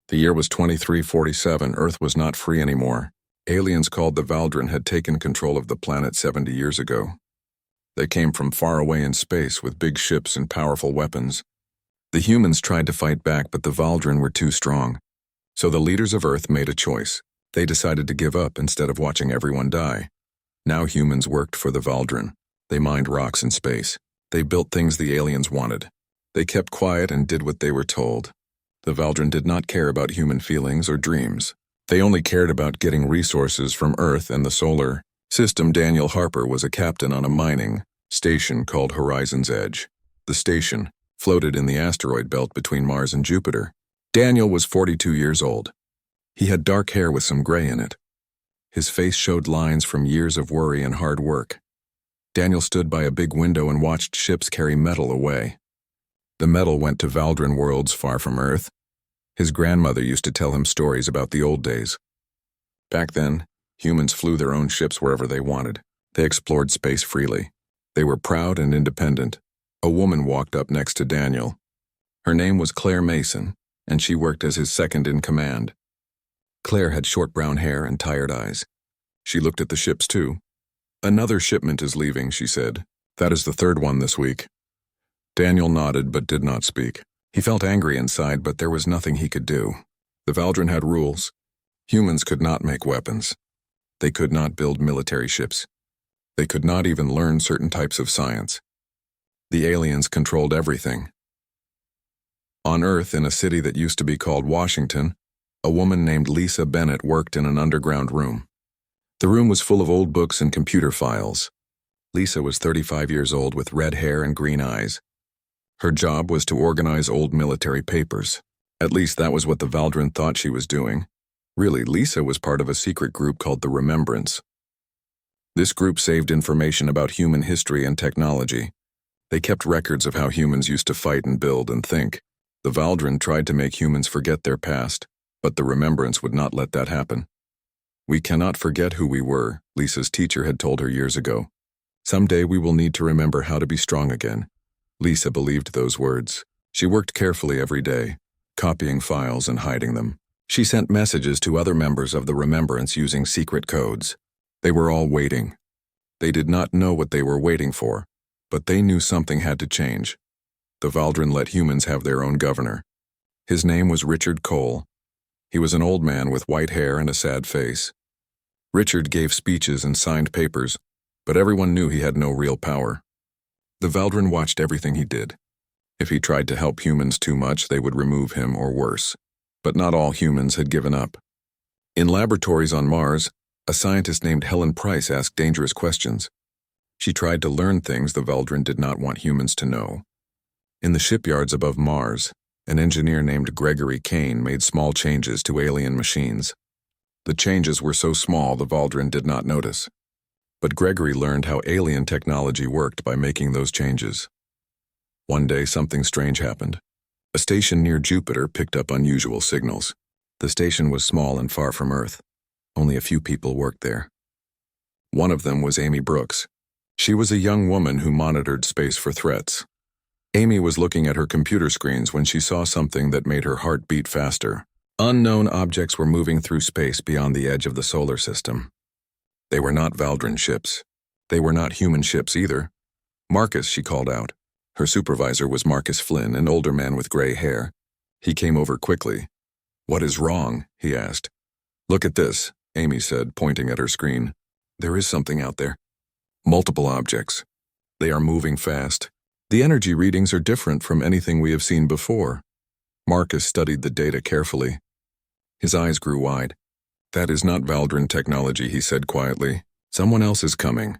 The year was 2347. Earth was not free anymore. Aliens called the Valdrin had taken control of the planet 70 years ago. They came from far away in space with big ships and powerful weapons. The humans tried to fight back, but the Valdrin were too strong. So the leaders of Earth made a choice. They decided to give up instead of watching everyone die. Now humans worked for the Valdrin. They mined rocks in space. They built things the aliens wanted. They kept quiet and did what they were told. The Valdrin did not care about human feelings or dreams. They only cared about getting resources from Earth and the solar system. Daniel Harper was a captain on a mining station called Horizon's Edge. The station floated in the asteroid belt between Mars and Jupiter. Daniel was 42 years old. He had dark hair with some gray in it. His face showed lines from years of worry and hard work. Daniel stood by a big window and watched ships carry metal away. The metal went to Valdrin worlds far from Earth. His grandmother used to tell him stories about the old days. Back then, humans flew their own ships wherever they wanted. They explored space freely. They were proud and independent. A woman walked up next to Daniel. Her name was Claire Mason, and she worked as his second-in-command. Claire had short brown hair and tired eyes. She looked at the ships too. "Another shipment is leaving," she said. "That is the third one this week." Daniel nodded but did not speak. He felt angry inside, but there was nothing he could do. The Valdrin had rules. Humans could not make weapons. They could not build military ships. They could not even learn certain types of science. The aliens controlled everything. On Earth, in a city that used to be called Washington, a woman named Lisa Bennett worked in an underground room. The room was full of old books and computer files. Lisa was 35 years old with red hair and green eyes. Her job was to organize old military papers. At least that was what the Valdrin thought she was doing. Really, Lisa was part of a secret group called the Remembrance. This group saved information about human history and technology. They kept records of how humans used to fight and build and think. The Valdrin tried to make humans forget their past, but the Remembrance would not let that happen. "We cannot forget who we were," Lisa's teacher had told her years ago. "Someday we will need to remember how to be strong again." Lisa believed those words. She worked carefully every day, copying files and hiding them. She sent messages to other members of the Remembrance using secret codes. They were all waiting. They did not know what they were waiting for, but they knew something had to change. The Valdrin let humans have their own governor. His name was Richard Cole. He was an old man with white hair and a sad face. Richard gave speeches and signed papers, but everyone knew he had no real power. The Valdrin watched everything he did. If he tried to help humans too much, they would remove him or worse. But not all humans had given up. In laboratories on Mars, a scientist named Helen Price asked dangerous questions. She tried to learn things the Valdrin did not want humans to know. In the shipyards above Mars, an engineer named Gregory Kane made small changes to alien machines. The changes were so small the Valdrin did not notice. But Gregory learned how alien technology worked by making those changes. One day, something strange happened. A station near Jupiter picked up unusual signals. The station was small and far from Earth. Only a few people worked there. One of them was Amy Brooks. She was a young woman who monitored space for threats. Amy was looking at her computer screens when she saw something that made her heart beat faster. Unknown objects were moving through space beyond the edge of the solar system. They were not Valdrin ships. They were not human ships either. "Marcus," she called out. Her supervisor was Marcus Flynn, an older man with gray hair. He came over quickly. "What is wrong?" he asked. "Look at this," Amy said, pointing at her screen. "There is something out there. Multiple objects. They are moving fast. The energy readings are different from anything we have seen before." Marcus studied the data carefully. His eyes grew wide. "That is not Valdrin technology," he said quietly. "Someone else is coming."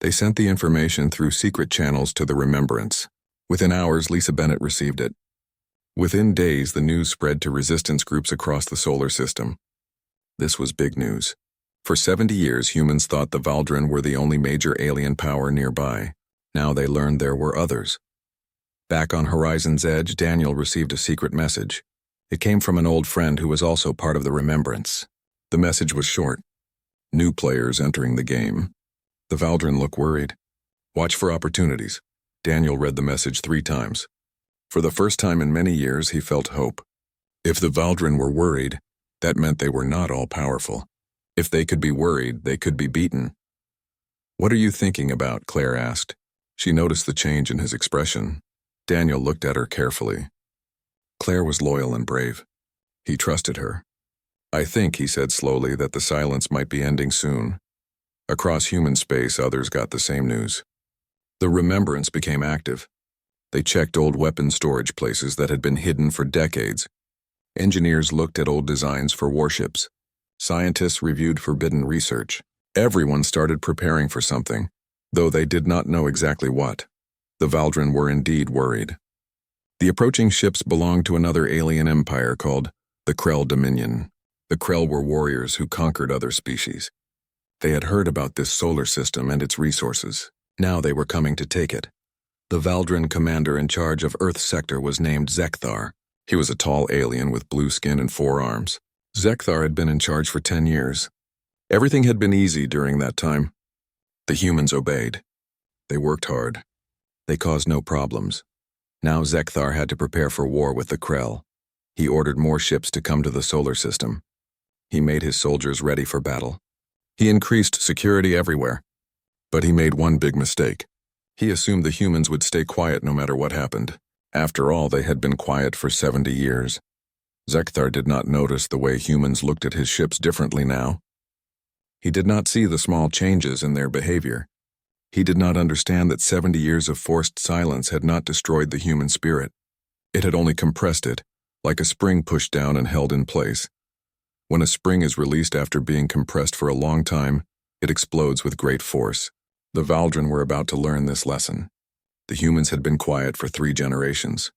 They sent the information through secret channels to the Remembrance. Within hours, Lisa Bennett received it. Within days, the news spread to resistance groups across the solar system. This was big news. For 70 years, humans thought the Valdrin were the only major alien power nearby. Now they learned there were others. Back on Horizon's Edge, Daniel received a secret message. It came from an old friend who was also part of the Remembrance. The message was short. "New players entering the game." The Valdrin looked worried. "Watch for opportunities." Daniel read the message 3 times. For the first time in many years, he felt hope. If the Valdrin were worried, that meant they were not all-powerful. If they could be worried, they could be beaten. "What are you thinking about?" Claire asked. She noticed the change in his expression. Daniel looked at her carefully. Claire was loyal and brave. He trusted her. "I think," he said slowly, "that the silence might be ending soon." Across human space, others got the same news. The Remembrance became active. They checked old weapon storage places that had been hidden for decades. Engineers looked at old designs for warships. Scientists reviewed forbidden research. Everyone started preparing for something, though they did not know exactly what. The Valdrin were indeed worried. The approaching ships belonged to another alien empire called the Krell Dominion. The Krell were warriors who conquered other species. They had heard about this solar system and its resources. Now they were coming to take it. The Valdrin commander in charge of Earth's sector was named Zekthar. He was a tall alien with blue skin and 4 arms. Zekthar had been in charge for 10 years. Everything had been easy during that time. The humans obeyed. They worked hard. They caused no problems. Now Zekthar had to prepare for war with the Krell. He ordered more ships to come to the solar system. He made his soldiers ready for battle. He increased security everywhere. But he made one big mistake. He assumed the humans would stay quiet no matter what happened. After all, they had been quiet for 70 years. Zekthar did not notice the way humans looked at his ships differently now. He did not see the small changes in their behavior. He did not understand that 70 years of forced silence had not destroyed the human spirit. It had only compressed it, like a spring pushed down and held in place. When a spring is released after being compressed for a long time, it explodes with great force. The Valdrin were about to learn this lesson. The humans had been quiet for 3 generations.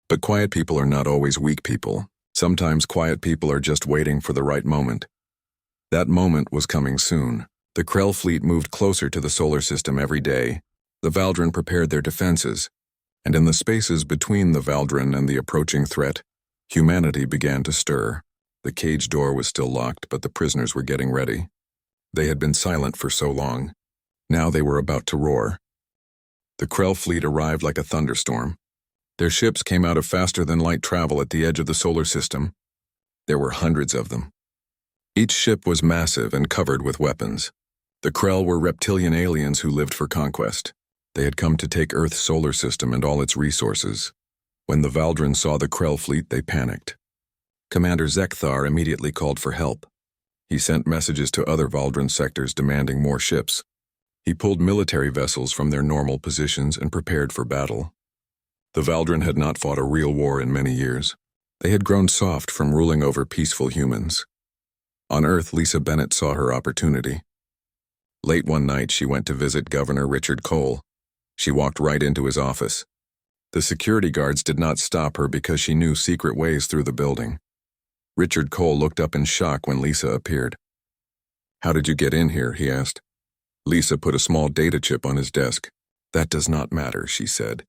But quiet people are not always weak people. Sometimes quiet people are just waiting for the right moment. That moment was coming soon. The Krell fleet moved closer to the solar system every day. The Valdrin prepared their defenses, and in the spaces between the Valdrin and the approaching threat, humanity began to stir. The cage door was still locked, but the prisoners were getting ready. They had been silent for so long. Now they were about to roar. The Krell fleet arrived like a thunderstorm. Their ships came out of faster-than-light travel at the edge of the solar system. There were hundreds of them. Each ship was massive and covered with weapons. The Krell were reptilian aliens who lived for conquest. They had come to take Earth's solar system and all its resources. When the Valdrin saw the Krell fleet, they panicked. Commander Zekthar immediately called for help. He sent messages to other Valdrin sectors demanding more ships. He pulled military vessels from their normal positions and prepared for battle. The Valdrin had not fought a real war in many years. They had grown soft from ruling over peaceful humans. On Earth, Lisa Bennett saw her opportunity. Late one night, she went to visit Governor Richard Cole. She walked right into his office. The security guards did not stop her because she knew secret ways through the building. Richard Cole looked up in shock when Lisa appeared. "How did you get in here?" he asked. Lisa put a small data chip on his desk. "That does not matter," she said.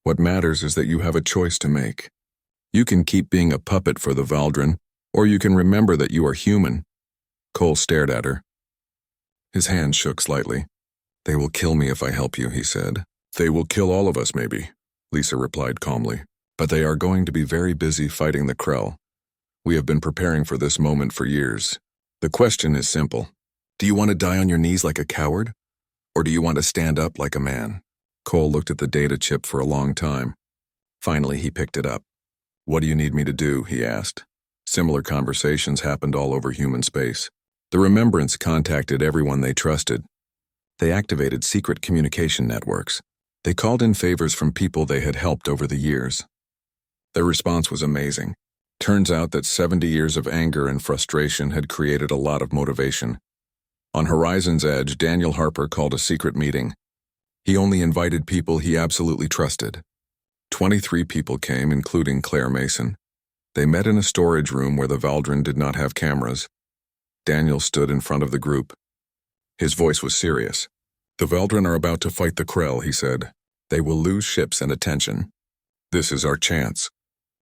"What matters is that you have a choice to make. You can keep being a puppet for the Valdrin, or you can remember that you are human." Cole stared at her. His hand shook slightly. "They will kill me if I help you," he said. "They will kill all of us, maybe," Lisa replied calmly. "But they are going to be very busy fighting the Krell. We have been preparing for this moment for years. The question is simple. Do you want to die on your knees like a coward? Or do you want to stand up like a man?" Cole looked at the data chip for a long time. Finally, he picked it up. "What do you need me to do?" he asked. Similar conversations happened all over human space. The Remembrance contacted everyone they trusted. They activated secret communication networks. They called in favors from people they had helped over the years. Their response was amazing. Turns out that 70 years of anger and frustration had created a lot of motivation. On Horizon's Edge, Daniel Harper called a secret meeting. He only invited people he absolutely trusted. 23 people came, including Claire Mason. They met in a storage room where the Valdrin did not have cameras. Daniel stood in front of the group. His voice was serious. "The Valdrin are about to fight the Krell," he said. "They will lose ships and attention. This is our chance.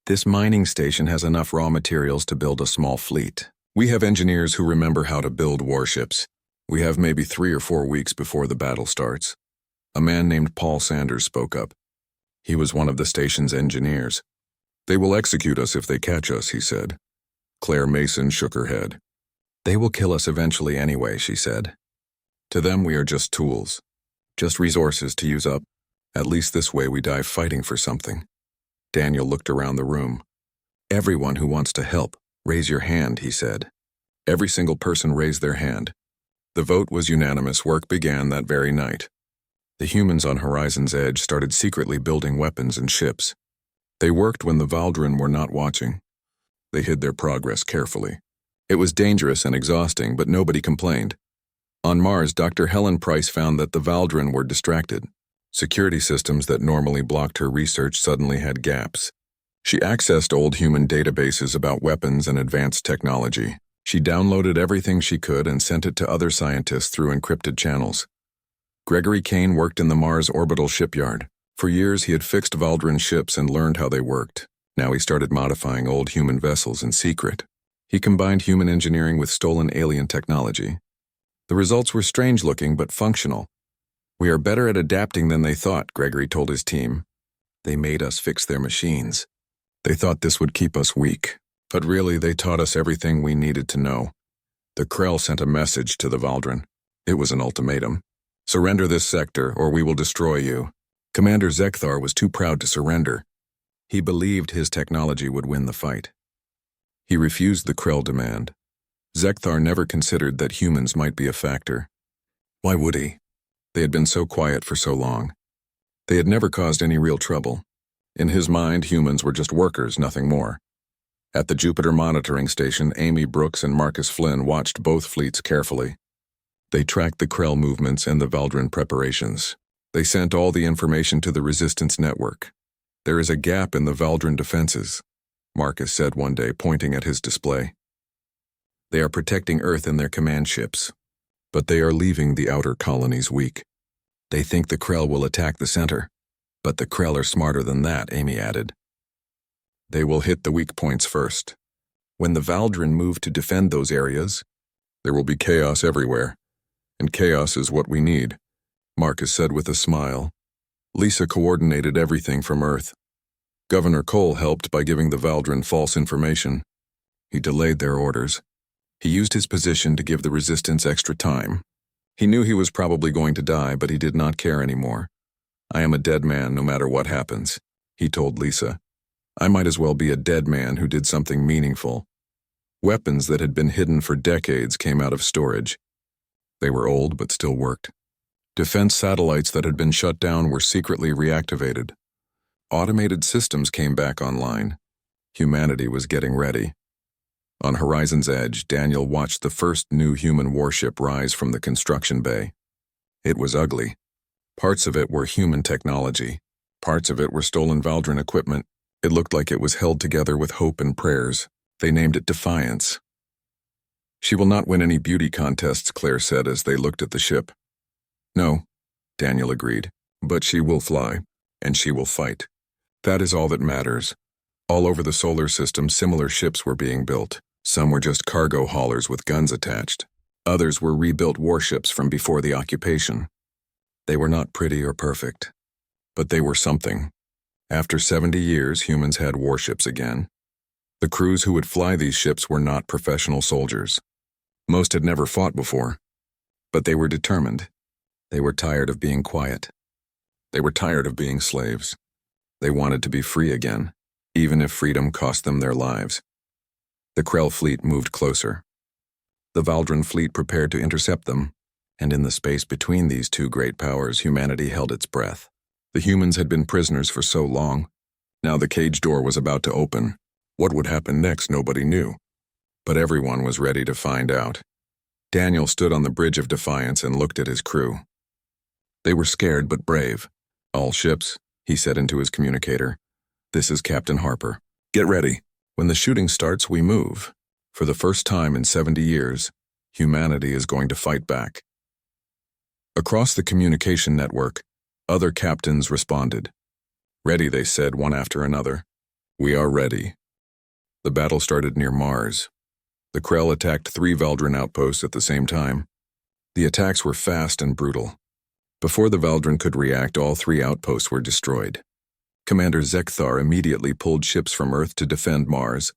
This mining station has enough raw materials to build a small fleet. We have engineers who remember how to build warships. We have maybe 3 or 4 weeks before the battle starts." A man named Paul Sanders spoke up. He was one of the station's engineers. They will execute us if they catch us, he said. Claire Mason shook her head. They will kill us eventually anyway, she said. To them we are just tools, just resources to use up. At least this way we die fighting for something. Daniel looked around the room. Everyone who wants to help, raise your hand, he said. Every single person raised their hand. The vote was unanimous. Work began that very night. The humans on Horizon's Edge started secretly building weapons and ships. They worked when the Valdrin were not watching. They hid their progress carefully. It was dangerous and exhausting, but nobody complained. On Mars, Dr. Helen Price found that the Valdrin were distracted. Security systems that normally blocked her research suddenly had gaps. She accessed old human databases about weapons and advanced technology. She downloaded everything she could and sent it to other scientists through encrypted channels. Gregory Kane worked in the Mars orbital shipyard. For years he had fixed Valdrin ships and learned how they worked. Now he started modifying old human vessels in secret. He combined human engineering with stolen alien technology. The results were strange-looking but functional. We are better at adapting than they thought, Gregory told his team. They made us fix their machines. They thought this would keep us weak. But really, they taught us everything we needed to know. The Krell sent a message to the Valdrin. It was an ultimatum. Surrender this sector, or we will destroy you. Commander Zekthar was too proud to surrender. He believed his technology would win the fight. He refused the Krell demand. Zekthar never considered that humans might be a factor. Why would he? They had been so quiet for so long. They had never caused any real trouble. In his mind, humans were just workers, nothing more. At the Jupiter monitoring station, Amy Brooks and Marcus Flynn watched both fleets carefully. They tracked the Krell movements and the Valdrin preparations. They sent all the information to the Resistance Network. There is a gap in the Valdrin defenses, Marcus said one day, pointing at his display. They are protecting Earth in their command ships, but they are leaving the outer colonies weak. They think the Krell will attack the center, but the Krell are smarter than that, Amy added. They will hit the weak points first. When the Valdrin move to defend those areas, there will be chaos everywhere, and chaos is what we need, Marcus said with a smile. Lisa coordinated everything from Earth. Governor Cole helped by giving the Valdrin false information. He delayed their orders. He used his position to give the Resistance extra time. He knew he was probably going to die, but he did not care anymore. I am a dead man no matter what happens, he told Lisa. I might as well be a dead man who did something meaningful. Weapons that had been hidden for decades came out of storage. They were old but still worked. Defense satellites that had been shut down were secretly reactivated. Automated systems came back online. Humanity was getting ready. On Horizon's Edge, Daniel watched the first new human warship rise from the construction bay. It was ugly. Parts of it were human technology. Parts of it were stolen Valdrin equipment. It looked like it was held together with hope and prayers. They named it Defiance. She will not win any beauty contests, Claire said as they looked at the ship. No, Daniel agreed, but she will fly, and she will fight. That is all that matters. All over the solar system, similar ships were being built. Some were just cargo haulers with guns attached. Others were rebuilt warships from before the occupation. They were not pretty or perfect, but they were something. After 70 years, humans had warships again. The crews who would fly these ships were not professional soldiers. Most had never fought before, but they were determined. They were tired of being quiet. They were tired of being slaves. They wanted to be free again, even if freedom cost them their lives. The Krell fleet moved closer. The Valdrin fleet prepared to intercept them, and in the space between these two great powers, humanity held its breath. The humans had been prisoners for so long. Now the cage door was about to open. What would happen next, nobody knew. But everyone was ready to find out. Daniel stood on the bridge of Defiance and looked at his crew. They were scared but brave. All ships, he said into his communicator. This is Captain Harper. Get ready. When the shooting starts, we move. For the first time in 70 years, humanity is going to fight back. Across the communication network, other captains responded. Ready, they said one after another. We are ready. The battle started near Mars. The Krell attacked 3 Valdrin outposts at the same time. The attacks were fast and brutal. Before the Valdrin could react, all 3 outposts were destroyed. Commander Zekthar immediately pulled ships from Earth to defend Mars.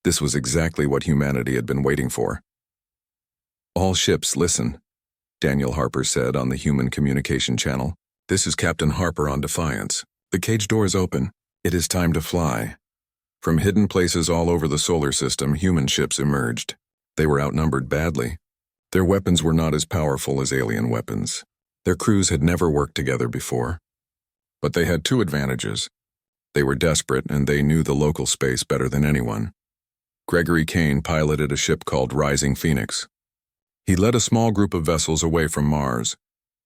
This was exactly what humanity had been waiting for. "All ships, listen," Daniel Harper said on the human communication channel. "This is Captain Harper on Defiance. The cage door is open. It is time to fly." From hidden places all over the solar system, human ships emerged. They were outnumbered badly. Their weapons were not as powerful as alien weapons. Their crews had never worked together before. But they had two advantages. They were desperate, and they knew the local space better than anyone. Gregory Kane piloted a ship called Rising Phoenix. He led a small group of vessels away from Mars.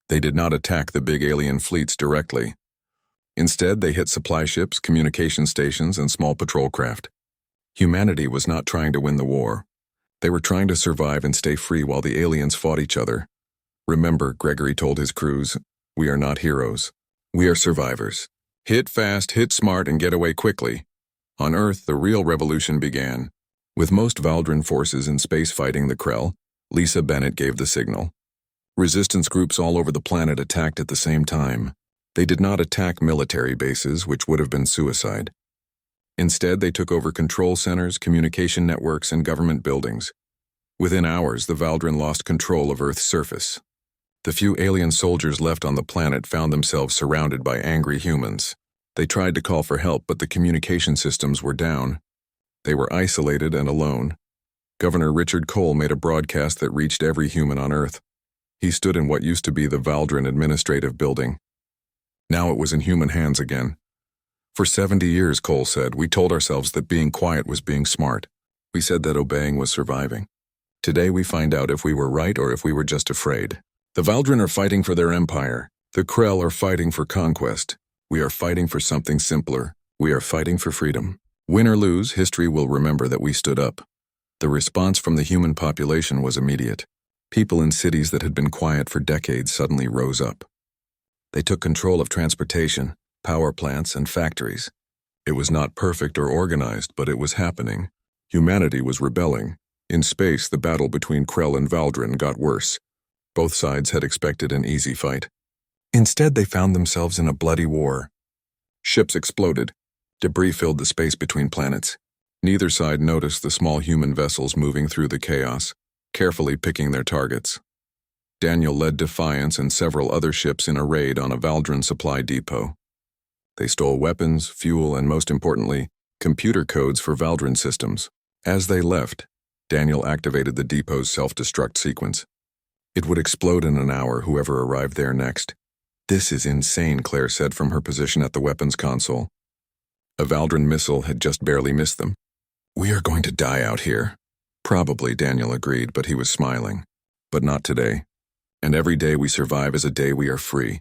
They did not attack the big alien fleets directly. Instead, they hit supply ships, communication stations, and small patrol craft. Humanity was not trying to win the war. They were trying to survive and stay free while the aliens fought each other. "Remember," Gregory told his crews, "we are not heroes. We are survivors. Hit fast, hit smart, and get away quickly." On Earth, the real revolution began. With most Valdrin forces in space fighting the Krell, Lisa Bennett gave the signal. Resistance groups all over the planet attacked at the same time. They did not attack military bases, which would have been suicide. Instead, they took over control centers, communication networks, and government buildings. Within hours, the Valdrin lost control of Earth's surface. The few alien soldiers left on the planet found themselves surrounded by angry humans. They tried to call for help, but the communication systems were down. They were isolated and alone. Governor Richard Cole made a broadcast that reached every human on Earth. He stood in what used to be the Valdrin Administrative Building. Now it was in human hands again. "For 70 years, Cole said, we told ourselves that being quiet was being smart. We said that obeying was surviving. Today we find out if we were right or if we were just afraid. The Valdrin are fighting for their empire. The Krell are fighting for conquest. We are fighting for something simpler. We are fighting for freedom. Win or lose, history will remember that we stood up." The response from the human population was immediate. People in cities that had been quiet for decades suddenly rose up. They took control of transportation, power plants, and factories. It was not perfect or organized, but it was happening. Humanity was rebelling. In space, the battle between Krell and Valdrin got worse. Both sides had expected an easy fight. Instead, they found themselves in a bloody war. Ships exploded. Debris filled the space between planets. Neither side noticed the small human vessels moving through the chaos, carefully picking their targets. Daniel led Defiance and several other ships in a raid on a Valdrin supply depot. They stole weapons, fuel, and most importantly, computer codes for Valdrin systems. As they left, Daniel activated the depot's self-destruct sequence. It would explode in an hour, whoever arrived there next. "This is insane," Claire said from her position at the weapons console. A Valdrin missile had just barely missed them. "We are going to die out here." "Probably," Daniel agreed, but he was smiling. "But not today. And every day we survive is a day we are free."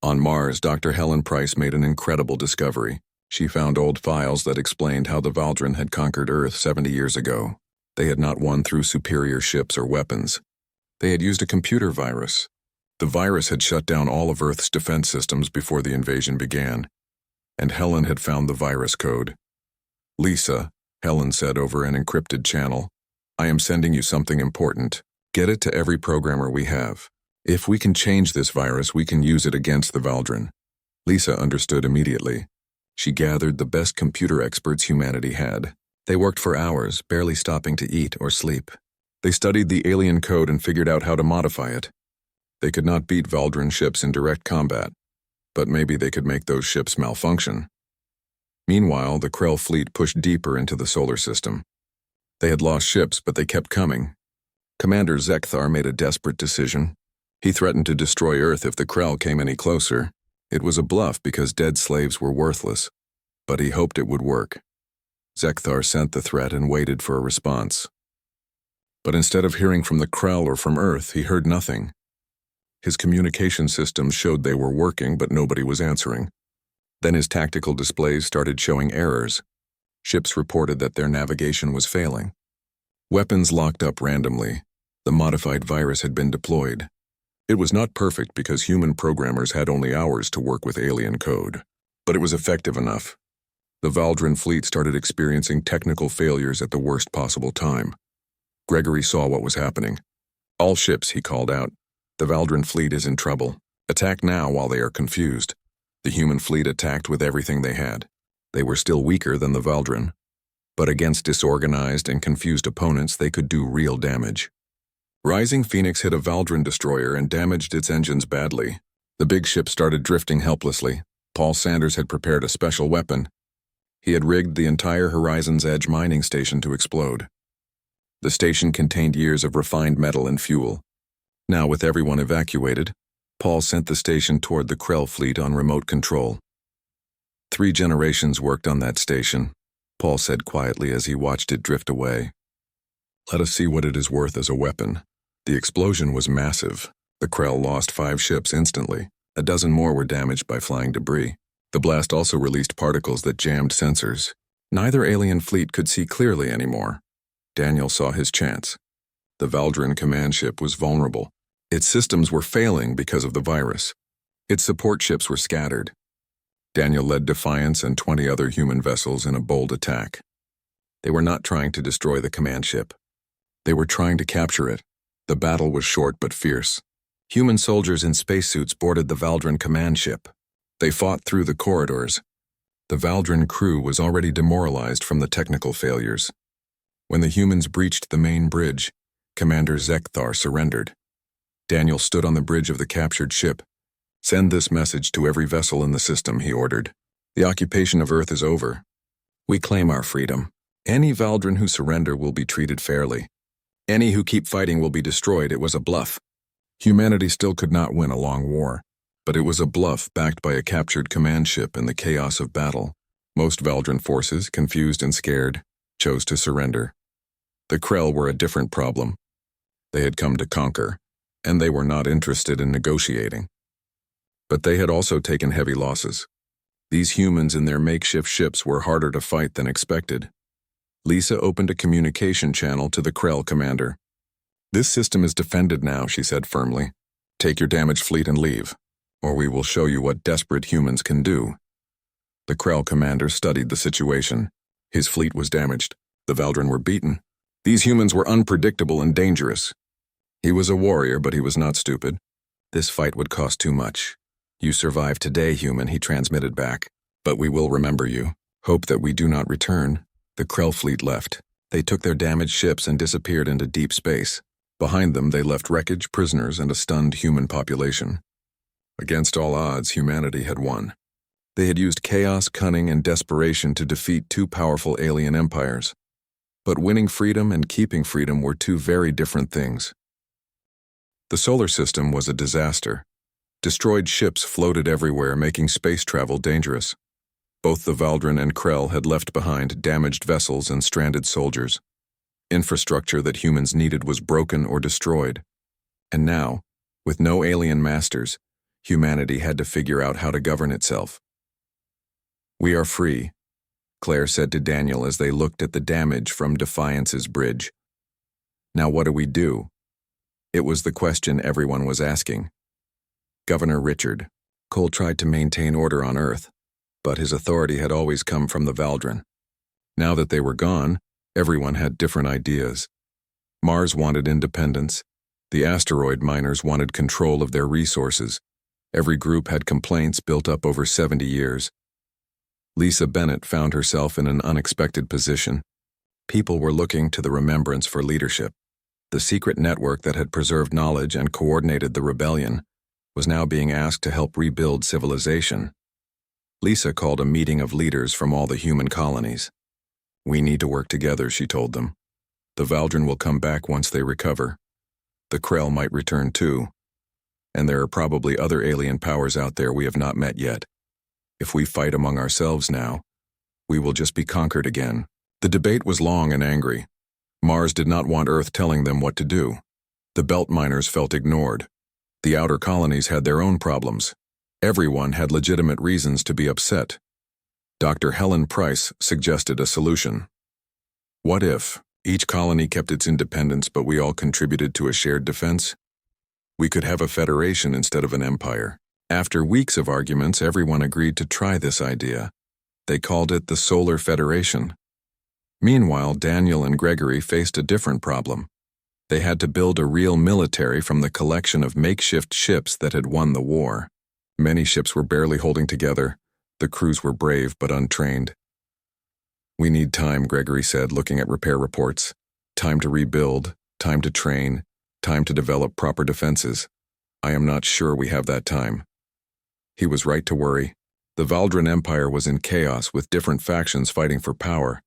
On Mars, Dr. Helen Price made an incredible discovery. She found old files that explained how the Valdrin had conquered Earth 70 years ago. They had not won through superior ships or weapons. They had used a computer virus. The virus had shut down all of Earth's defense systems before the invasion began. And Helen had found the virus code. "Lisa," Helen said over an encrypted channel, "I am sending you something important. Get it to every programmer we have. If we can change this virus, we can use it against the Valdrin." Lisa understood immediately. She gathered the best computer experts humanity had. They worked for hours, barely stopping to eat or sleep. They studied the alien code and figured out how to modify it. They could not beat Valdrin ships in direct combat, but maybe they could make those ships malfunction. Meanwhile, the Krell fleet pushed deeper into the solar system. They had lost ships, but they kept coming. Commander Zekthar made a desperate decision. He threatened to destroy Earth if the Krell came any closer. It was a bluff because dead slaves were worthless, but he hoped it would work. Zekthar sent the threat and waited for a response. But instead of hearing from the Krell or from Earth, he heard nothing. His communication systems showed they were working, but nobody was answering. Then his tactical displays started showing errors. Ships reported that their navigation was failing. Weapons locked up randomly. The modified virus had been deployed. It was not perfect because human programmers had only hours to work with alien code, but it was effective enough. The Valdrin fleet started experiencing technical failures at the worst possible time. Gregory saw what was happening. "All ships," he called out. "The Valdrin fleet is in trouble. Attack now while they are confused." The human fleet attacked with everything they had. They were still weaker than the Valdrin, but against disorganized and confused opponents they could do real damage. Rising Phoenix hit a Valdrin destroyer and damaged its engines badly. The big ship started drifting helplessly. Paul Sanders had prepared a special weapon. He had rigged the entire Horizon's Edge mining station to explode. The station contained years of refined metal and fuel. Now, with everyone evacuated, Paul sent the station toward the Krell fleet on remote control. 3 generations worked on that station, Paul said quietly as he watched it drift away. Let us see what it is worth as a weapon. The explosion was massive. The Krell lost 5 ships instantly. A dozen more were damaged by flying debris. The blast also released particles that jammed sensors. Neither alien fleet could see clearly anymore. Daniel saw his chance. The Valdrin command ship was vulnerable. Its systems were failing because of the virus. Its support ships were scattered. Daniel led Defiance and 20 other human vessels in a bold attack. They were not trying to destroy the command ship. They were trying to capture it. The battle was short but fierce. Human soldiers in spacesuits boarded the Valdrin command ship. They fought through the corridors. The Valdrin crew was already demoralized from the technical failures. When the humans breached the main bridge, Commander Zekthar surrendered. Daniel stood on the bridge of the captured ship. Send this message to every vessel in the system, he ordered. The occupation of Earth is over. We claim our freedom. Any Valdrin who surrender will be treated fairly. Any who keep fighting will be destroyed. It was a bluff. Humanity still could not win a long war, but it was a bluff backed by a captured command ship in the chaos of battle. Most Valdrin forces, confused and scared, chose to surrender. The Krell were a different problem. They had come to conquer, and they were not interested in negotiating. But they had also taken heavy losses. These humans in their makeshift ships were harder to fight than expected. Lisa opened a communication channel to the Krell commander. This system is defended now, she said firmly. Take your damaged fleet and leave, or we will show you what desperate humans can do. The Krell commander studied the situation. His fleet was damaged. The Valdrin were beaten. These humans were unpredictable and dangerous. He was a warrior, but he was not stupid. This fight would cost too much. You survive today, human, he transmitted back. But we will remember you. Hope that we do not return. The Krell fleet left. They took their damaged ships and disappeared into deep space. Behind them, they left wreckage, prisoners, and a stunned human population. Against all odds, humanity had won. They had used chaos, cunning, and desperation to defeat 2 powerful alien empires. But winning freedom and keeping freedom were 2 very different things. The solar system was a disaster. Destroyed ships floated everywhere, making space travel dangerous. Both the Valdrin and Krell had left behind damaged vessels and stranded soldiers. Infrastructure that humans needed was broken or destroyed. And now, with no alien masters, humanity had to figure out how to govern itself. We are free, Claire said to Daniel as they looked at the damage from Defiance's bridge. Now what do we do? It was the question everyone was asking. Governor Richard. Cole tried to maintain order on Earth, but his authority had always come from the Valdrin. Now that they were gone, everyone had different ideas. Mars wanted independence. The asteroid miners wanted control of their resources. Every group had complaints built up over 70 years. Lisa Bennett found herself in an unexpected position. People were looking to the Remembrance for leadership. The secret network that had preserved knowledge and coordinated the rebellion was now being asked to help rebuild civilization. Lisa called a meeting of leaders from all the human colonies. We need to work together, she told them. The Valdrin will come back once they recover. The Krell might return too. And there are probably other alien powers out there we have not met yet. If we fight among ourselves now, we will just be conquered again. The debate was long and angry. Mars did not want Earth telling them what to do. The belt miners felt ignored. The outer colonies had their own problems. Everyone had legitimate reasons to be upset. Dr. Helen Price suggested a solution. What if each colony kept its independence but we all contributed to a shared defense? We could have a federation instead of an empire. After weeks of arguments, everyone agreed to try this idea. They called it the Solar Federation. Meanwhile, Daniel and Gregory faced a different problem. They had to build a real military from the collection of makeshift ships that had won the war. Many ships were barely holding together. The crews were brave but untrained. "We need time," Gregory said, looking at repair reports. "Time to rebuild, time to train, time to develop proper defenses. I am not sure we have that time." He was right to worry. The Valdrin Empire was in chaos with different factions fighting for power.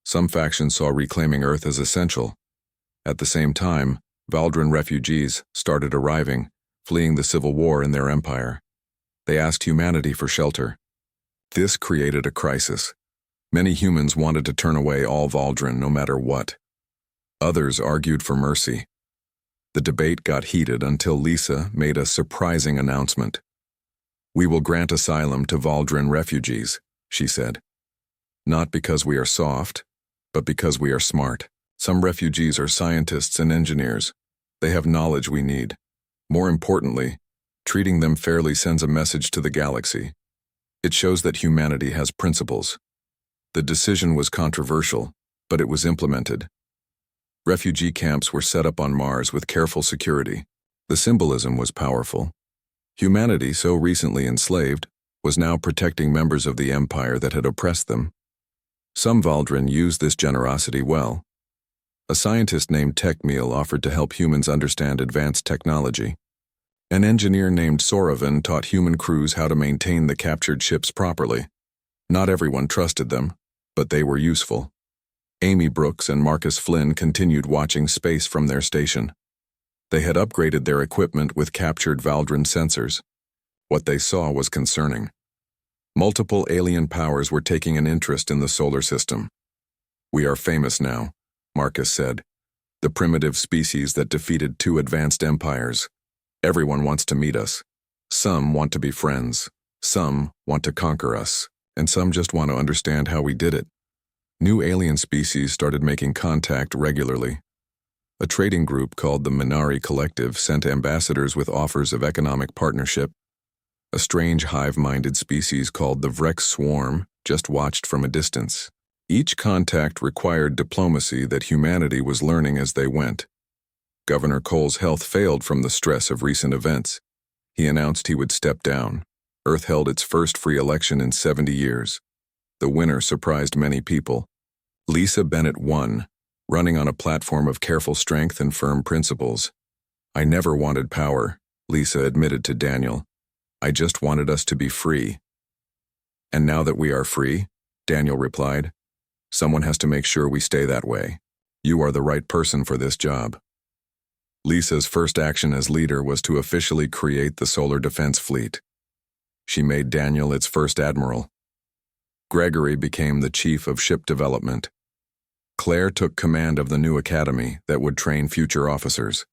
Some factions saw reclaiming Earth as essential. At the same time, Valdrin refugees started arriving, fleeing the civil war in their empire. They asked humanity for shelter. This created a crisis. Many humans wanted to turn away all Valdrin no matter what. Others argued for mercy. The debate got heated until Lisa made a surprising announcement. "We will grant asylum to Valdrin refugees," she said. "Not because we are soft, but because we are smart. Some refugees are scientists and engineers. They have knowledge we need. More importantly, treating them fairly sends a message to the galaxy. It shows that humanity has principles." The decision was controversial, but it was implemented. Refugee camps were set up on Mars with careful security. The symbolism was powerful. Humanity, so recently enslaved, was now protecting members of the empire that had oppressed them. Some Valdrin used this generosity well. A scientist named Techmeal offered to help humans understand advanced technology. An engineer named Soravan taught human crews how to maintain the captured ships properly. Not everyone trusted them, but they were useful. Amy Brooks and Marcus Flynn continued watching space from their station. They had upgraded their equipment with captured Valdrin sensors. What they saw was concerning. Multiple alien powers were taking an interest in the solar system. "We are famous now," Marcus said. "The primitive species that defeated two advanced empires. Everyone wants to meet us. Some want to be friends. Some want to conquer us. And some just want to understand how we did it." New alien species started making contact regularly. A trading group called the Minari Collective sent ambassadors with offers of economic partnership. A strange hive-minded species called the Vrex Swarm just watched from a distance. Each contact required diplomacy that humanity was learning as they went. Governor Cole's health failed from the stress of recent events. He announced he would step down. Earth held its first free election in 70 years. The winner surprised many people. Lisa Bennett won, running on a platform of careful strength and firm principles. "I never wanted power," Lisa admitted to Daniel. "I just wanted us to be free." "And now that we are free," Daniel replied, "someone has to make sure we stay that way. You are the right person for this job." Lisa's first action as leader was to officially create the Solar Defense Fleet. She made Daniel its first admiral. Gregory became the chief of ship development. Claire took command of the new academy that would train future officers.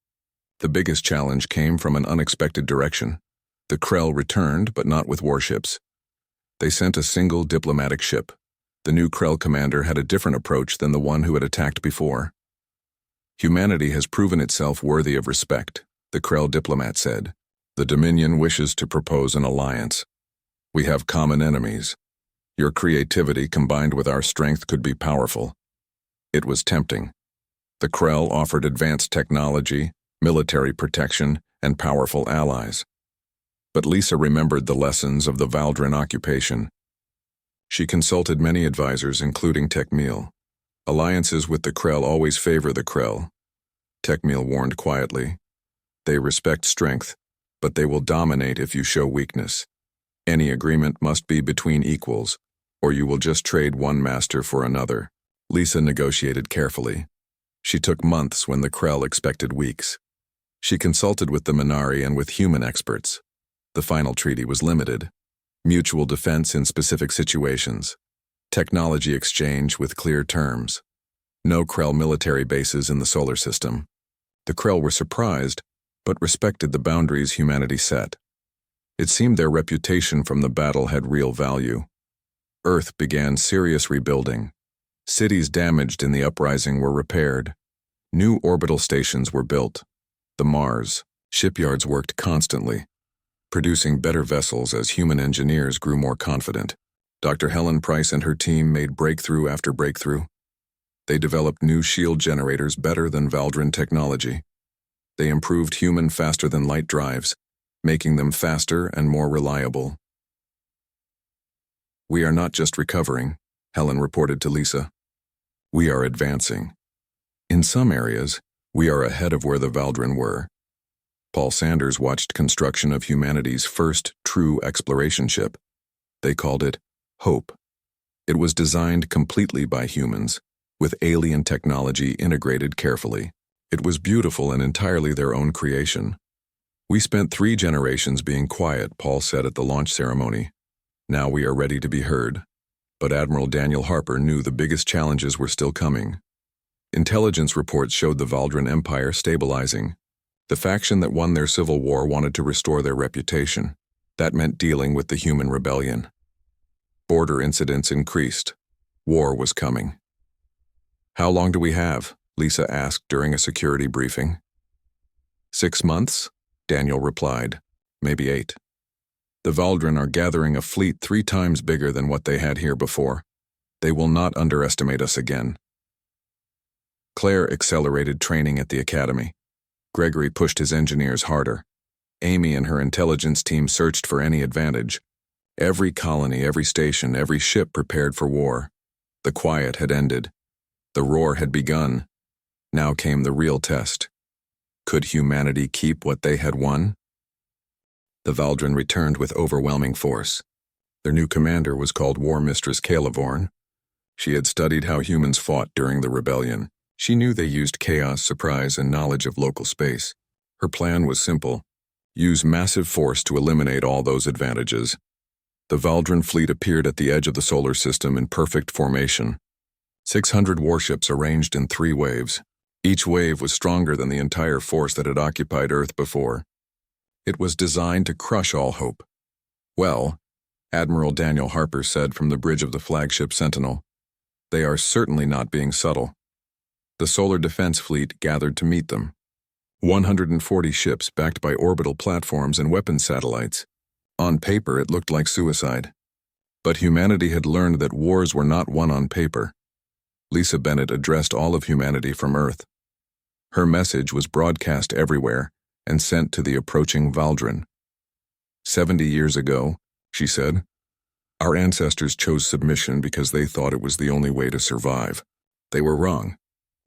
The biggest challenge came from an unexpected direction. The Krell returned, but not with warships. They sent a single diplomatic ship. The new Krell commander had a different approach than the one who had attacked before. "Humanity has proven itself worthy of respect," the Krell diplomat said. "The Dominion wishes to propose an alliance. We have common enemies. Your creativity combined with our strength could be powerful." It was tempting. The Krell offered advanced technology, military protection, and powerful allies. But Lisa remembered the lessons of the Valdrin occupation. She consulted many advisors, including Techmeal. Alliances with the Krell always favor the Krell. Techmeal warned quietly. They respect strength, but they will dominate if you show weakness. Any agreement must be between equals, or you will just trade one master for another. Lisa negotiated carefully. She took months when the Krell expected weeks. She consulted with the Minari and with human experts. The final treaty was limited. Mutual defense in specific situations. Technology exchange with clear terms. No Krell military bases in the solar system. The Krell were surprised, but respected the boundaries humanity set. It seemed their reputation from the battle had real value. Earth began serious rebuilding. Cities damaged in the uprising were repaired. New orbital stations were built. The Mars shipyards worked constantly, producing better vessels as human engineers grew more confident. Dr. Helen Price and her team made breakthrough after breakthrough. They developed new shield generators better than Valdrin technology. They improved human faster-than-light drives. making them faster and more reliable. "We are not just recovering," Helen reported to Lisa. "We are advancing. In some areas, we are ahead of where the Valdrin were." Paul Sanders watched construction of humanity's first true exploration ship. They called it Hope. It was designed completely by humans, with alien technology integrated carefully. It was beautiful and entirely their own creation. "We spent 3 generations being quiet," Paul said at the launch ceremony. "Now we are ready to be heard." But Admiral Daniel Harper knew the biggest challenges were still coming. Intelligence reports showed the Valdrin Empire stabilizing. The faction that won their civil war wanted to restore their reputation. That meant dealing with the human rebellion. Border incidents increased. War was coming. "How long do we have?" Lisa asked during a security briefing. 6 months, Daniel replied. "Maybe 8. The Valdrin are gathering a fleet 3 times bigger than what they had here before. They will not underestimate us again." Claire accelerated training at the academy. Gregory pushed his engineers harder. Amy and her intelligence team searched for any advantage. Every colony, every station, every ship prepared for war. The quiet had ended. The roar had begun. Now came the real test. Could humanity keep what they had won? The Valdrin returned with overwhelming force. Their new commander was called War Mistress Calavorn. She had studied how humans fought during the rebellion. She knew they used chaos, surprise, and knowledge of local space. Her plan was simple: use massive force to eliminate all those advantages. The Valdrin fleet appeared at the edge of the solar system in perfect formation. 600 warships arranged in 3 waves. Each wave was stronger than the entire force that had occupied Earth before. It was designed to crush all hope. "Well," Admiral Daniel Harper said from the bridge of the flagship Sentinel, "they are certainly not being subtle." The Solar Defense Fleet gathered to meet them. 140 ships backed by orbital platforms and weapons satellites. On paper, it looked like suicide. But humanity had learned that wars were not won on paper. Lisa Bennett addressed all of humanity from Earth. Her message was broadcast everywhere and sent to the approaching Valdrin. 70 years ago, she said, our ancestors chose submission because they thought it was the only way to survive. They were wrong.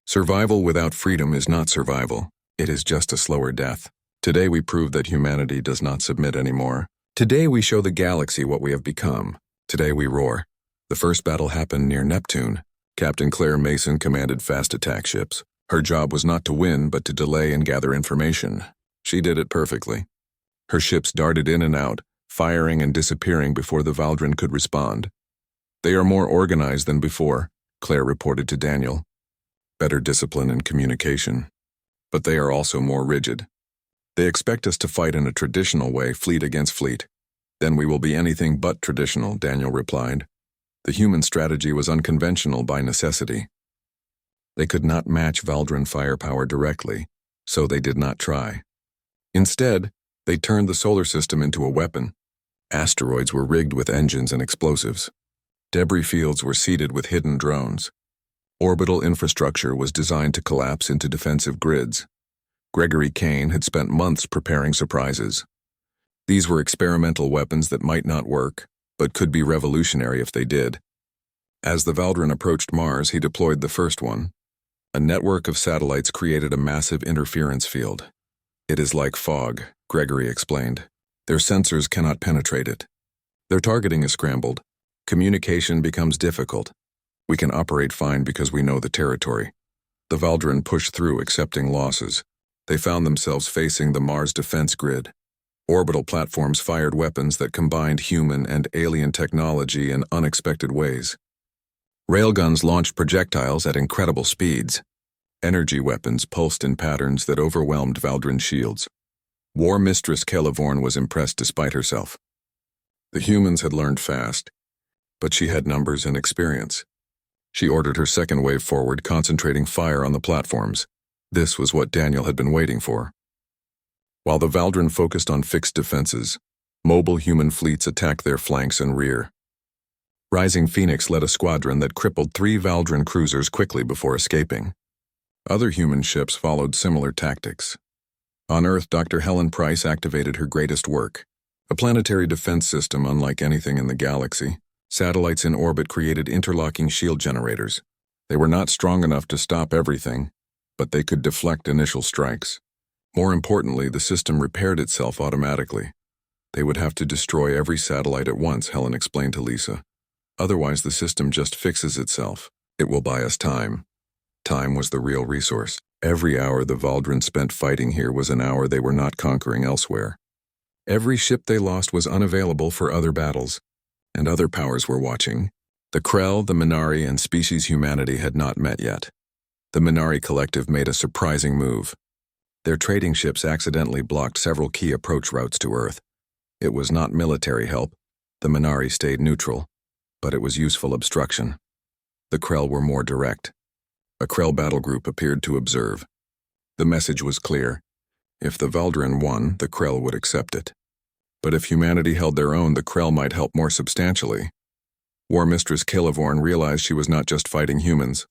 Survival without freedom is not survival. It is just a slower death. Today we prove that humanity does not submit anymore. Today we show the galaxy what we have become. Today we roar. The first battle happened near Neptune. Captain Claire Mason commanded fast attack ships. Her job was not to win, but to delay and gather information. She did it perfectly. Her ships darted in and out, firing and disappearing before the Valdrin could respond. "They are more organized than before," Claire reported to Daniel. "Better discipline and communication. But they are also more rigid. They expect us to fight in a traditional way, fleet against fleet. Then we will be anything but traditional," Daniel replied. The human strategy was unconventional by necessity. They could not match Valdrin firepower directly, so they did not try. Instead, they turned the solar system into a weapon. Asteroids were rigged with engines and explosives. Debris fields were seeded with hidden drones. Orbital infrastructure was designed to collapse into defensive grids. Gregory Kane had spent months preparing surprises. These were experimental weapons that might not work, but could be revolutionary if they did. As the Valdrin approached Mars, he deployed the first one. A network of satellites created a massive interference field. "It is like fog," Gregory explained. "Their sensors cannot penetrate it. Their targeting is scrambled. Communication becomes difficult. We can operate fine because we know the territory." The Valdrin pushed through, accepting losses. They found themselves facing the Mars defense grid. Orbital platforms fired weapons that combined human and alien technology in unexpected ways. Railguns launched projectiles at incredible speeds. Energy weapons pulsed in patterns that overwhelmed Valdrin shields. War Mistress Calavorn was impressed despite herself. The humans had learned fast, but she had numbers and experience. She ordered her second wave forward, concentrating fire on the platforms. This was what Daniel had been waiting for. While the Valdrin focused on fixed defenses, mobile human fleets attacked their flanks and rear. Rising Phoenix led a squadron that crippled 3 Valdrin cruisers quickly before escaping. Other human ships followed similar tactics. On Earth, Dr. Helen Price activated her greatest work, a planetary defense system unlike anything in the galaxy. Satellites in orbit created interlocking shield generators. They were not strong enough to stop everything, but they could deflect initial strikes. More importantly, the system repaired itself automatically. They would have to destroy every satellite at once, Helen explained to Lisa. Otherwise, the system just fixes itself. It will buy us time. Time was the real resource. Every hour the Valdren spent fighting here was an hour they were not conquering elsewhere. Every ship they lost was unavailable for other battles, and other powers were watching. The Krell, the Minari, and species humanity had not met yet. The Minari collective made a surprising move. Their trading ships accidentally blocked several key approach routes to Earth. It was not military help. The Minari stayed neutral, but it was useful obstruction. The Krell were more direct. A Krell battle group appeared to observe. The message was clear. If the Valdren won, the Krell would accept it. But if humanity held their own, the Krell might help more substantially. War Mistress Kalivorn realized she was not just fighting humans.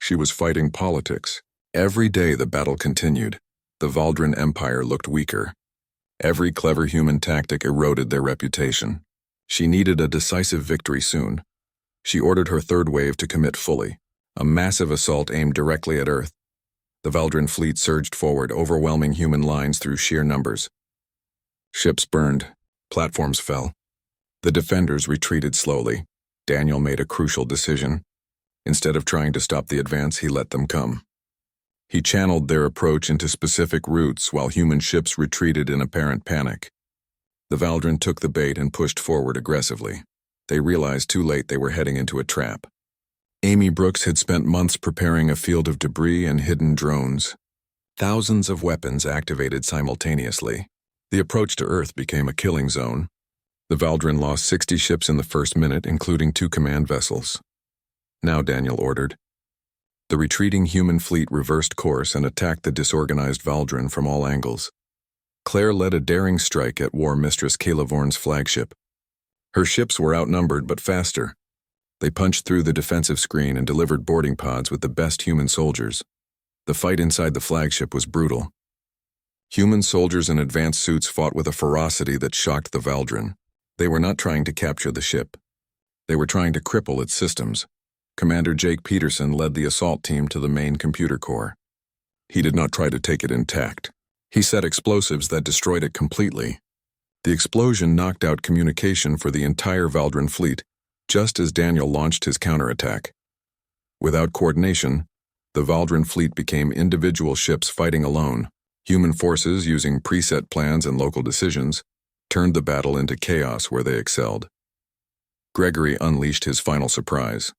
She was fighting politics. Every day the battle continued. The Valdren Empire looked weaker. Every clever human tactic eroded their reputation. She needed a decisive victory soon. She ordered her third wave to commit fully. A massive assault aimed directly at Earth. The Valdren fleet surged forward, overwhelming human lines through sheer numbers. Ships burned. Platforms fell. The defenders retreated slowly. Daniel made a crucial decision. Instead of trying to stop the advance, he let them come. He channeled their approach into specific routes while human ships retreated in apparent panic. The Valdren took the bait and pushed forward aggressively. They realized too late they were heading into a trap. Amy Brooks had spent months preparing a field of debris and hidden drones. Thousands of weapons activated simultaneously. The approach to Earth became a killing zone. The Valdren lost 60 ships in the first minute, including 2 command vessels. Now, Daniel ordered. The retreating human fleet reversed course and attacked the disorganized Valdren from all angles. Claire led a daring strike at War Mistress Kalivorn's flagship. Her ships were outnumbered but faster. They punched through the defensive screen and delivered boarding pods with the best human soldiers. The fight inside the flagship was brutal. Human soldiers in advanced suits fought with a ferocity that shocked the Valdren. They were not trying to capture the ship. They were trying to cripple its systems. Commander Jake Peterson led the assault team to the main computer core. He did not try to take it intact. He set explosives that destroyed it completely. The explosion knocked out communication for the entire Valdren fleet, just as Daniel launched his counterattack. Without coordination, the Valdren fleet became individual ships fighting alone. Human forces, using preset plans and local decisions, turned the battle into chaos where they excelled. Gregory unleashed his final surprise.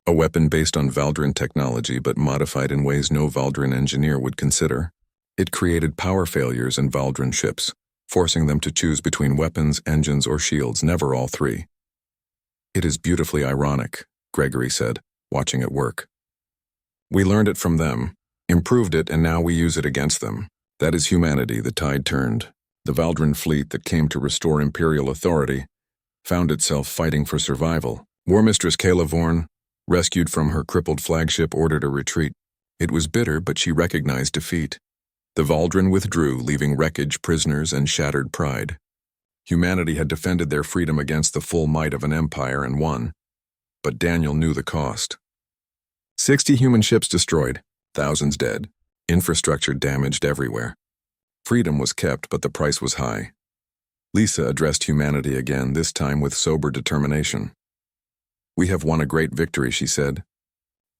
A weapon based on Valdren technology but modified in ways no Valdren engineer would consider. It created power failures in Valdren ships, forcing them to choose between weapons, engines, or shields, never all three. It is beautifully ironic, Gregory said, watching it work. We learned it from them, improved it, and now we use it against them. That is humanity. The tide turned. The Valdren fleet that came to restore imperial authority found itself fighting for survival. War Mistress Kalivorn, rescued from her crippled flagship, ordered a retreat. It was bitter, but she recognized defeat. The Valdren withdrew, leaving wreckage, prisoners, and shattered pride. Humanity had defended their freedom against the full might of an empire and won. But Daniel knew the cost. 60 human ships destroyed, thousands dead, infrastructure damaged everywhere. Freedom was kept, but the price was high. Lisa addressed humanity again, this time with sober determination. We have won a great victory, she said.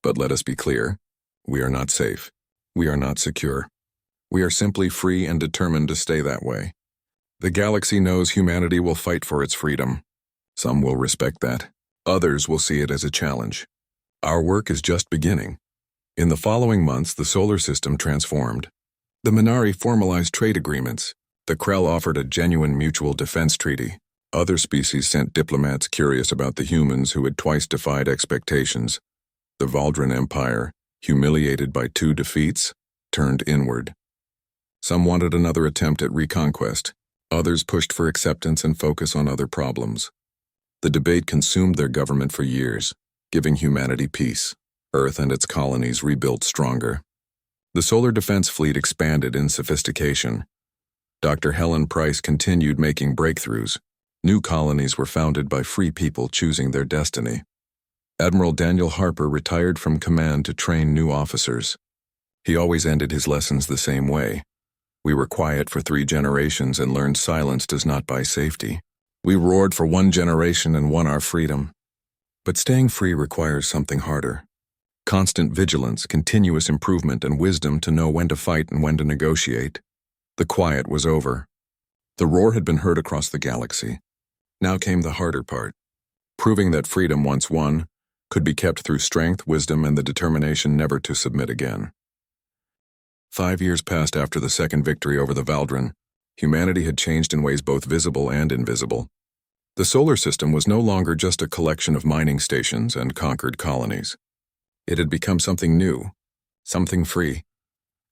But let us be clear, we are not safe. We are not secure. We are simply free and determined to stay that way. The galaxy knows humanity will fight for its freedom. Some will respect that. Others will see it as a challenge. Our work is just beginning. In the following months, the solar system transformed. The Minari formalized trade agreements. The Krell offered a genuine mutual defense treaty. Other species sent diplomats curious about the humans who had twice defied expectations. The Valdren Empire, humiliated by 2 defeats, turned inward. Some wanted another attempt at reconquest. Others pushed for acceptance and focus on other problems. The debate consumed their government for years, giving humanity peace. Earth and its colonies rebuilt stronger. The solar defense fleet expanded in sophistication. Dr. Helen Price continued making breakthroughs. New colonies were founded by free people choosing their destiny. Admiral Daniel Harper retired from command to train new officers. He always ended his lessons the same way. We were quiet for 3 generations and learned silence does not buy safety. We roared for 1 generation and won our freedom. But staying free requires something harder. Constant vigilance, continuous improvement, and wisdom to know when to fight and when to negotiate. The quiet was over. The roar had been heard across the galaxy. Now came the harder part. Proving that freedom once won could be kept through strength, wisdom, and the determination never to submit again. 5 years passed after the second victory over the Valdrin. Humanity had changed in ways both visible and invisible. The solar system was no longer just a collection of mining stations and conquered colonies. It had become something new, something free.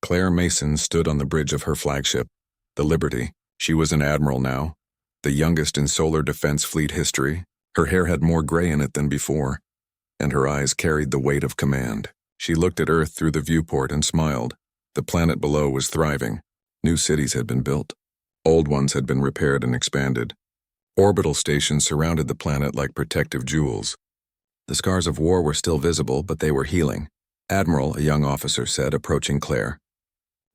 Claire Mason stood on the bridge of her flagship, the Liberty. She was an admiral now, the youngest in solar defense fleet history. Her hair had more gray in it than before, and her eyes carried the weight of command. She looked at Earth through the viewport and smiled. The planet below was thriving. New cities had been built. Old ones had been repaired and expanded. Orbital stations surrounded the planet like protective jewels. The scars of war were still visible, but they were healing. Admiral, a young officer said, approaching Claire.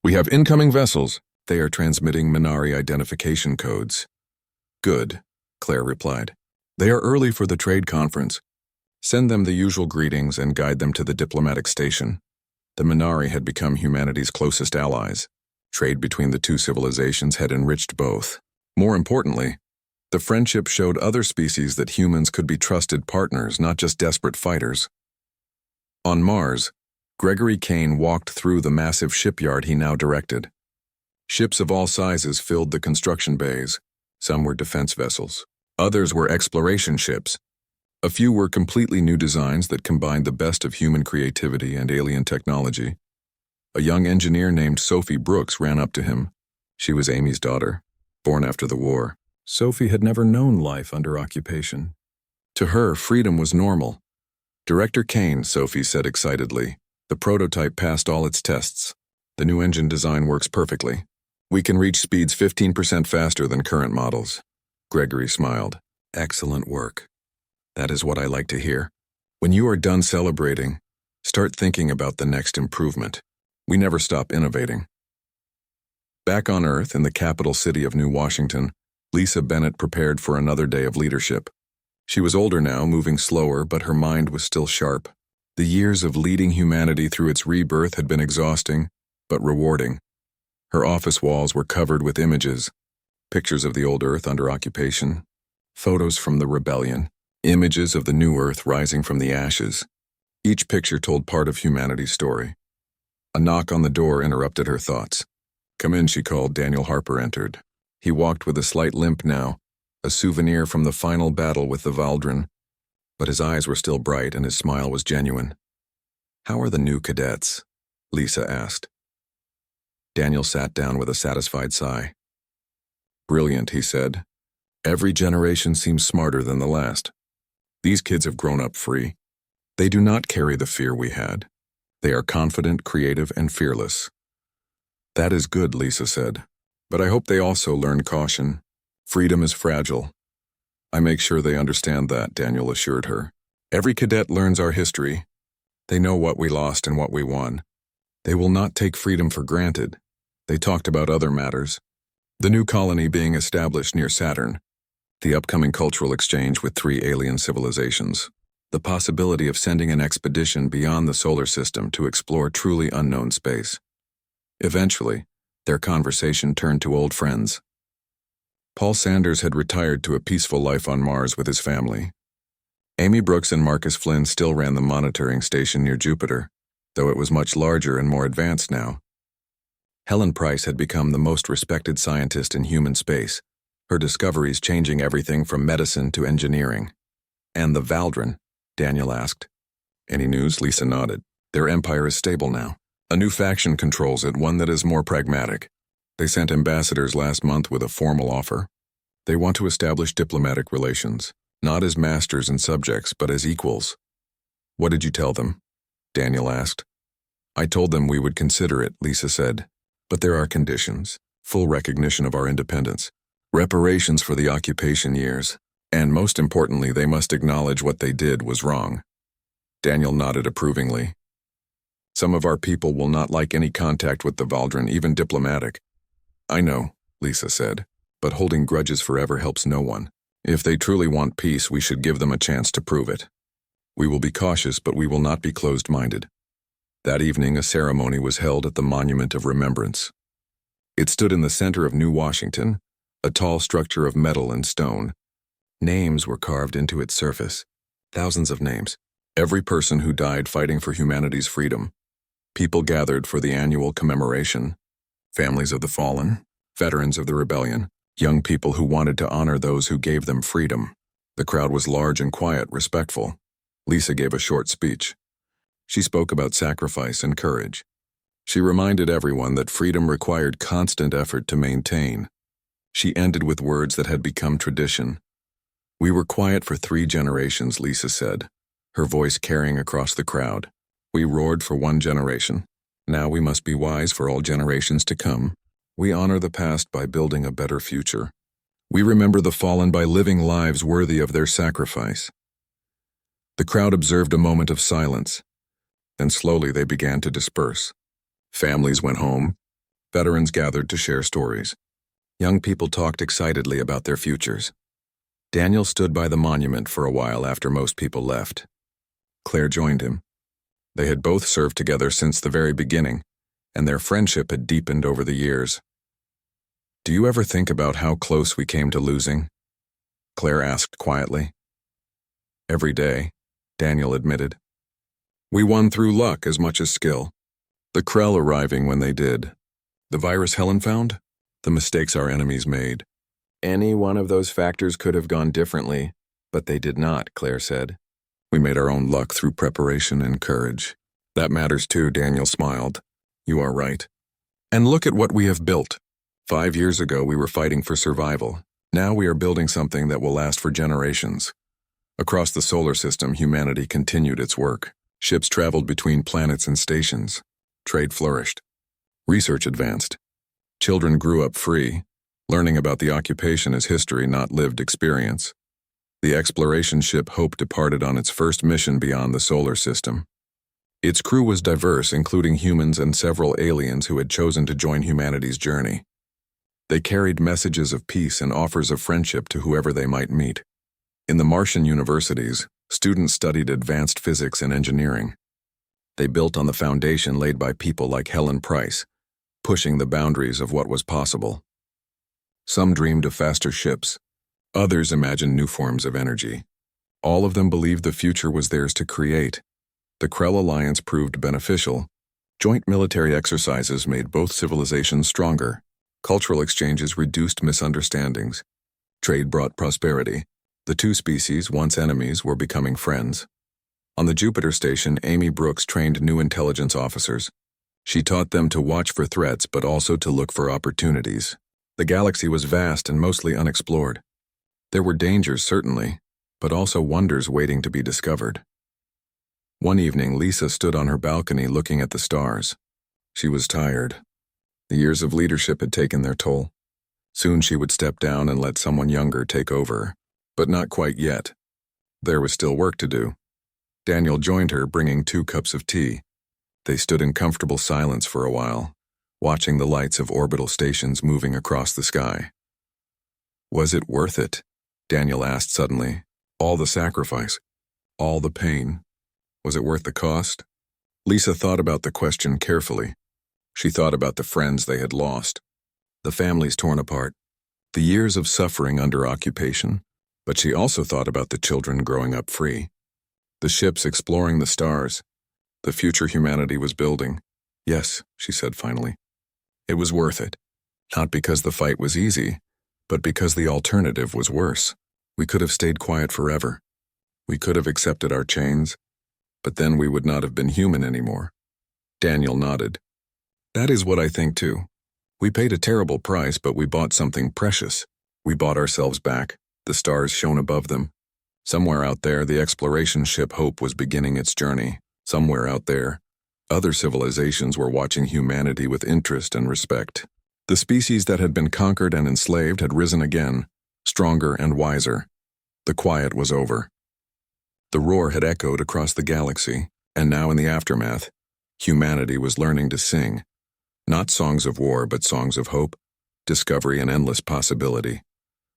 "We have incoming vessels. They are transmitting Minari identification codes." "Good," Claire replied. "They are early for the trade conference. Send them the usual greetings and guide them to the diplomatic station." The Minari had become humanity's closest allies. Trade between the 2 civilizations had enriched both. More importantly, the friendship showed other species that humans could be trusted partners, not just desperate fighters. On Mars, Gregory Kane walked through the massive shipyard he now directed. Ships of all sizes filled the construction bays. Some were defense vessels. Others were exploration ships. A few were completely new designs that combined the best of human creativity and alien technology. A young engineer named Sophie Brooks ran up to him. She was Amy's daughter, born after the war. Sophie had never known life under occupation. To her, freedom was normal. "Director Kane," Sophie said excitedly, "the prototype passed all its tests. The new engine design works perfectly. We can reach speeds 15% faster than current models." Gregory smiled. "Excellent work. That is what I like to hear. When you are done celebrating, start thinking about the next improvement. We never stop innovating." Back on Earth, in the capital city of New Washington, Lisa Bennett prepared for another day of leadership. She was older now, moving slower, but her mind was still sharp. The years of leading humanity through its rebirth had been exhausting, but rewarding. Her office walls were covered with images, pictures of the old Earth under occupation, photos from the rebellion, images of the new Earth rising from the ashes. Each picture told part of humanity's story. A knock on the door interrupted her thoughts. "Come in," she called. Daniel Harper entered. He walked with a slight limp now, a souvenir from the final battle with the Valdrin, but his eyes were still bright and his smile was genuine. "How are the new cadets?" Lisa asked. Daniel sat down with a satisfied sigh. "Brilliant," he said. "Every generation seems smarter than the last. These kids have grown up free. They do not carry the fear we had. They are confident, creative, and fearless." "That is good," Lisa said. "But I hope they also learn caution. Freedom is fragile." "I make sure they understand that," Daniel assured her. "Every cadet learns our history. They know what we lost and what we won. They will not take freedom for granted." They talked about other matters. The new colony being established near Saturn, the upcoming cultural exchange with 3 alien civilizations, the possibility of sending an expedition beyond the solar system to explore truly unknown space. Eventually, their conversation turned to old friends. Paul Sanders had retired to a peaceful life on Mars with his family. Amy Brooks and Marcus Flynn still ran the monitoring station near Jupiter, though it was much larger and more advanced now. Helen Price had become the most respected scientist in human space, her discoveries changing everything from medicine to engineering. "And the Valdrin?" Daniel asked. "Any news?" Lisa nodded. "Their empire is stable now. A new faction controls it, one that is more pragmatic. They sent ambassadors last month with a formal offer. They want to establish diplomatic relations, not as masters and subjects, but as equals." "What did you tell them?" Daniel asked. I told them we would consider it, Lisa said. But there are conditions. Full recognition of our independence. Reparations for the occupation years. And most importantly, they must acknowledge what they did was wrong. Daniel nodded approvingly. Some of our people will not like any contact with the Valdrin, even diplomatic. I know, Lisa said, but holding grudges forever helps no one. If they truly want peace, we should give them a chance to prove it. We will be cautious, but we will not be closed-minded. That evening, a ceremony was held at the Monument of Remembrance. It stood in the center of New Washington, a tall structure of metal and stone. Names were carved into its surface. Thousands of names. Every person who died fighting for humanity's freedom. People gathered for the annual commemoration. Families of the fallen, veterans of the rebellion, young people who wanted to honor those who gave them freedom. The crowd was large and quiet, respectful. Lisa gave a short speech. She spoke about sacrifice and courage. She reminded everyone that freedom required constant effort to maintain. She ended with words that had become tradition. We were quiet for 3 generations, Lisa said, her voice carrying across the crowd. We roared for 1 generation. Now we must be wise for all generations to come. We honor the past by building a better future. We remember the fallen by living lives worthy of their sacrifice. The crowd observed a moment of silence. Then slowly they began to disperse. Families went home. Veterans gathered to share stories. Young people talked excitedly about their futures. Daniel stood by the monument for a while after most people left. Claire joined him. They had both served together since the very beginning, and their friendship had deepened over the years. Do you ever think about how close we came to losing? Claire asked quietly. Every day, Daniel admitted. We won through luck as much as skill. The Krell arriving when they did. The virus Helen found? The mistakes our enemies made. Any one of those factors could have gone differently, but they did not, Claire said. We made our own luck through preparation and courage. That matters too, Daniel smiled. You are right. And look at what we have built. 5 years ago, we were fighting for survival. Now we are building something that will last for generations. Across the solar system, humanity continued its work. Ships traveled between planets and stations. Trade flourished. Research advanced. Children grew up free, learning about the occupation as history, not lived experience. The exploration ship Hope departed on its first mission beyond the solar system. Its crew was diverse, including humans and several aliens who had chosen to join humanity's journey. They carried messages of peace and offers of friendship to whoever they might meet. In the Martian universities, students studied advanced physics and engineering. They built on the foundation laid by people like Helen Price, pushing the boundaries of what was possible. Some dreamed of faster ships. Others imagined new forms of energy. All of them believed the future was theirs to create. The Krell alliance proved beneficial. Joint military exercises made both civilizations stronger. Cultural exchanges reduced misunderstandings. Trade brought prosperity. The 2 species, once enemies, were becoming friends. On the Jupiter station, Amy Brooks trained new intelligence officers. She taught them to watch for threats, but also to look for opportunities. The galaxy was vast and mostly unexplored. There were dangers, certainly, but also wonders waiting to be discovered. One evening, Lisa stood on her balcony looking at the stars. She was tired. The years of leadership had taken their toll. Soon she would step down and let someone younger take over. But not quite yet. There was still work to do. Daniel joined her, bringing 2 cups of tea. They stood in comfortable silence for a while, watching the lights of orbital stations moving across the sky. Was it worth it? Daniel asked suddenly. All the sacrifice, all the pain. Was it worth the cost? Lisa thought about the question carefully. She thought about the friends they had lost, the families torn apart, the years of suffering under occupation, but she also thought about the children growing up free, the ships exploring the stars, the future humanity was building. Yes, she said finally. It was worth it. Not because the fight was easy, but because the alternative was worse. We could have stayed quiet forever. We could have accepted our chains, but then we would not have been human anymore. Daniel nodded. That is what I think too. We paid a terrible price, but we bought something precious. We bought ourselves back. The stars shone above them. Somewhere out there, the exploration ship Hope was beginning its journey. Somewhere out there, Other civilizations were watching humanity with interest and respect. The species that had been conquered and enslaved had risen again, stronger and wiser. The quiet was over. The roar had echoed across the galaxy, and now in the aftermath, humanity was learning to sing. Not songs of war, but songs of hope, discovery, and endless possibility.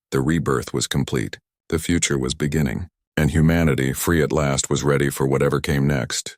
The rebirth was complete. The future was beginning. And humanity, free at last, was ready for whatever came next.